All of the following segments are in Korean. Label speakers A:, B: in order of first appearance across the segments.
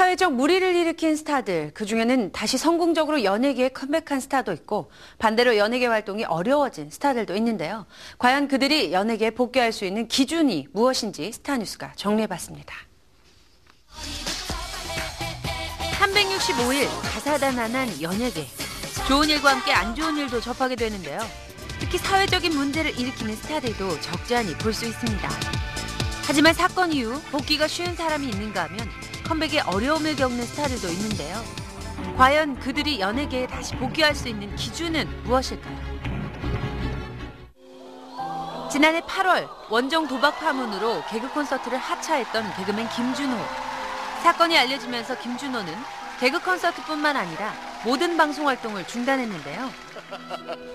A: 사회적 물의를 일으킨 스타들, 그중에는 다시 성공적으로 연예계에 컴백한 스타도 있고 반대로 연예계 활동이 어려워진 스타들도 있는데요. 과연 그들이 연예계에 복귀할 수 있는 기준이 무엇인지 스타뉴스가 정리해봤습니다. 365일 다사다난한 연예계. 좋은 일과 함께 안 좋은 일도 접하게 되는데요. 특히 사회적인 문제를 일으키는 스타들도 적지 않이 볼 수 있습니다. 하지만 사건 이후 복귀가 쉬운 사람이 있는가 하면 컴백에 어려움을 겪는 스타들도 있는데요. 과연 그들이 연예계에 다시 복귀할 수 있는 기준은 무엇일까요? 지난해 8월 원정 도박 파문으로 개그 콘서트를 하차했던 개그맨 김준호. 사건이 알려지면서 김준호는 개그 콘서트뿐만 아니라 모든 방송 활동을 중단했는데요.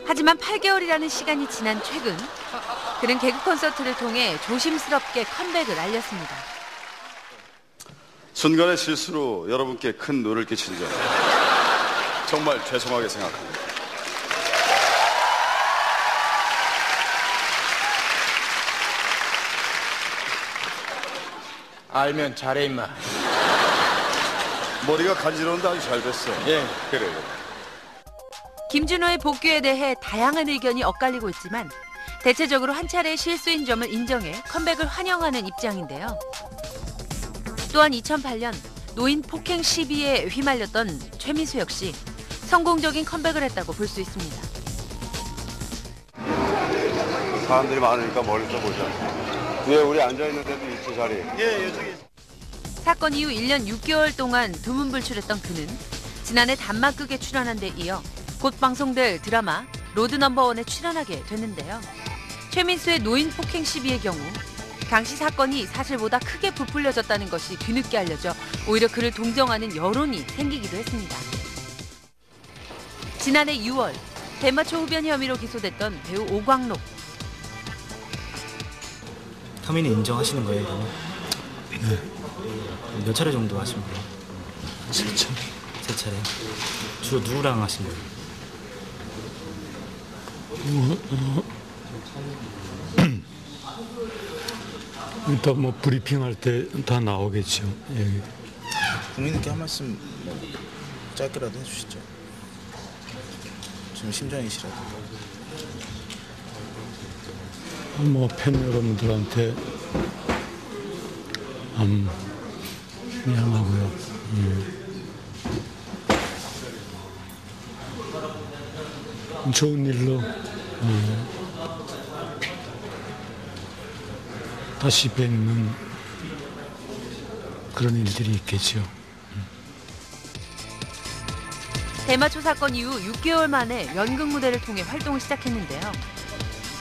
A: 하지만 8개월이라는 시간이 지난 최근 그는 개그 콘서트를 통해 조심스럽게 컴백을 알렸습니다.
B: 순간의 실수로 여러분께 큰 노를 끼친 점 정말 죄송하게 생각합니다.
C: 알면 잘해 임마.
B: 머리가 간지러운데 아주 잘 됐어.
C: 예, 그래.
A: 김준호의 복귀에 대해 다양한 의견이 엇갈리고 있지만 대체적으로 한 차례의 실수인 점을 인정해 컴백을 환영하는 입장인데요. 또한 2008년 노인 폭행 시비에 휘말렸던 최민수 역시 성공적인 컴백을 했다고 볼 수 있습니다.
B: 사람들이 많으니까 멀리서 보자. 왜 우리 앉아있는데도 있지 자리?
C: 예, 이쪽에.
A: 사건 이후 1년 6개월 동안 두문불출했던 그는 지난해 단막극에 출연한 데 이어 곧 방송될 드라마 로드넘버원에 출연하게 됐는데요. 최민수의 노인 폭행 시비의 경우 당시 사건이 사실보다 크게 부풀려졌다는 것이 뒤늦게 알려져 오히려 그를 동정하는 여론이 생기기도 했습니다. 지난해 6월 대마초 흡연 혐의로 기소됐던 배우 오광록.
D: 혐의는 인정하시는 거예요, 그러면? 네. 몇 차례 정도 하신 거예요?
E: 3차례.
D: 3차례. 주로 누구랑 하신 거예요?
E: 일단 뭐 브리핑할 때 다 나오겠죠. 예.
C: 국민께 한 말씀 짧게라도 해주시죠. 지금 심정이시라도.
E: 뭐 팬 여러분들한테 미안하고요. 좋은 일로 다시 뵙는 그런 일들이 있겠죠.
A: 대마초 사건 이후 6개월 만에 연극 무대를 통해 활동을 시작했는데요.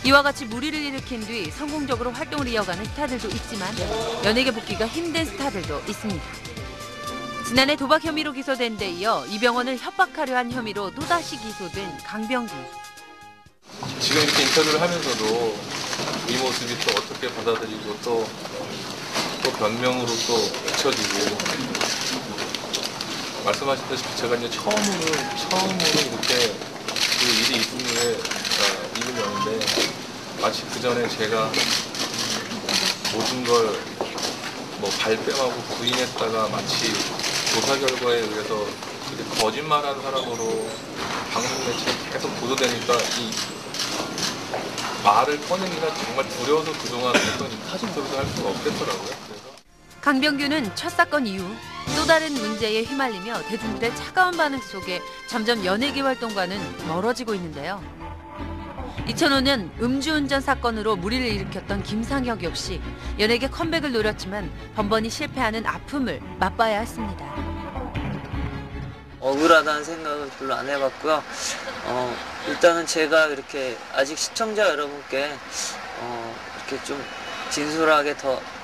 A: 이와 같이 물의를 일으킨 뒤 성공적으로 활동을 이어가는 스타들도 있지만 연예계 복귀가 힘든 스타들도 있습니다. 지난해 도박 혐의로 기소된 데 이어 이병헌을 협박하려 한 혐의로 또다시 기소된 강병규.
F: 지금 이렇게 인터뷰를 하면서도 이 모습이 또 어떻게 받아들이고 또 변명으로 또 비춰지고 말씀하셨다시피 제가 이제 처음으로 이렇게 그 일이 있은 후에 이름이 오는데 마치 그 전에 제가 모든 걸 뭐 발뺌하고 부인했다가 마치 조사 결과에 의해서 거짓말한 사람으로 방송 매체에 계속 보도되니까 이 말을 꺼내기가 정말 두려워서 그동안 어떤 사진 소리도 할 수가 없겠더라고요. 그래서
A: 강병규는 첫 사건 이후 또 다른 문제에 휘말리며 대중들의 차가운 반응 속에 점점 연예계 활동과는 멀어지고 있는데요. 2005년 음주운전 사건으로 물의를 일으켰던 김상혁 역시 연예계 컴백을 노렸지만 번번이 실패하는 아픔을 맛봐야 했습니다.
G: 억울하다는 생각은 별로 안 해봤고요. 일단은 제가 이렇게 아직 시청자 여러분께 이렇게 좀 진솔하게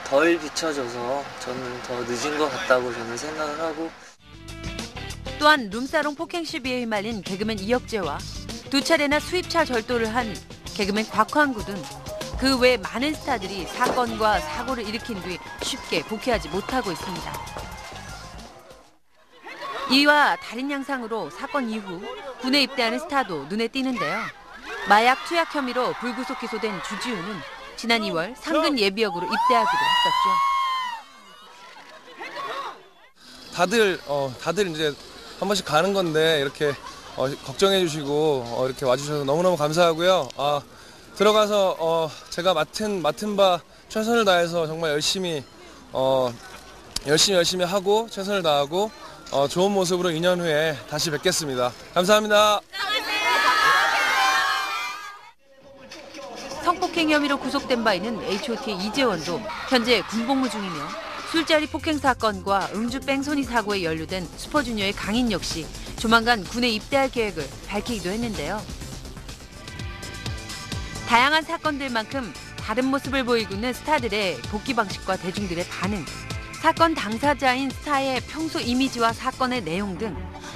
G: 덜 비춰줘서 저는 더 늦은 것 같다고 저는 생각을 하고.
A: 또한 룸사롱 폭행 시비에 휘말린 개그맨 이혁재와 2차례나 수입차 절도를 한 개그맨 곽환구 등 그 외 많은 스타들이 사건과 사고를 일으킨 뒤 쉽게 복귀하지 못하고 있습니다. 이와 다른 양상으로 사건 이후 군에 입대하는 스타도 눈에 띄는데요. 마약 투약 혐의로 불구속 기소된 주지훈은 지난 2월 상근 예비역으로 입대하기도 했었죠.
F: 다들 이제 한 번씩 가는 건데 이렇게 걱정해 주시고 이렇게 와주셔서 너무너무 감사하고요. 들어가서 제가 맡은 바 최선을 다해서 정말 열심히 하고 최선을 다하고 좋은 모습으로 2년 후에 다시 뵙겠습니다. 감사합니다.
A: 성폭행 혐의로 구속된 바 있는 H.O.T의 이재원도 현재 군복무 중이며 술자리 폭행 사건과 음주 뺑소니 사고에 연루된 슈퍼주니어의 강인 역시 조만간 군에 입대할 계획을 밝히기도 했는데요. 다양한 사건들만큼 다른 모습을 보이고 있는 스타들의 복귀 방식과 대중들의 반응, 사건 당사자인 스타의 평소 이미지와 사건의 내용 등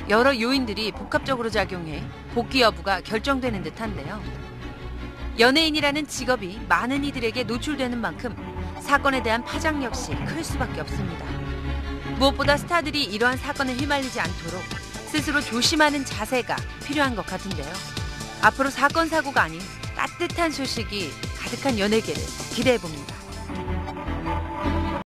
A: 여러 요인들이 복합적으로 작용해 복귀 여부가 결정되는 듯한데요. 연예인이라는 직업이 많은 이들에게 노출되는 만큼 사건에 대한 파장 역시 클 수밖에 없습니다. 무엇보다 스타들이 이러한 사건에 휘말리지 않도록 스스로 조심하는 자세가 필요한 것 같은데요. 앞으로 사건 사고가 아닌 따뜻한 소식이 가득한 연예계를 기대해봅니다.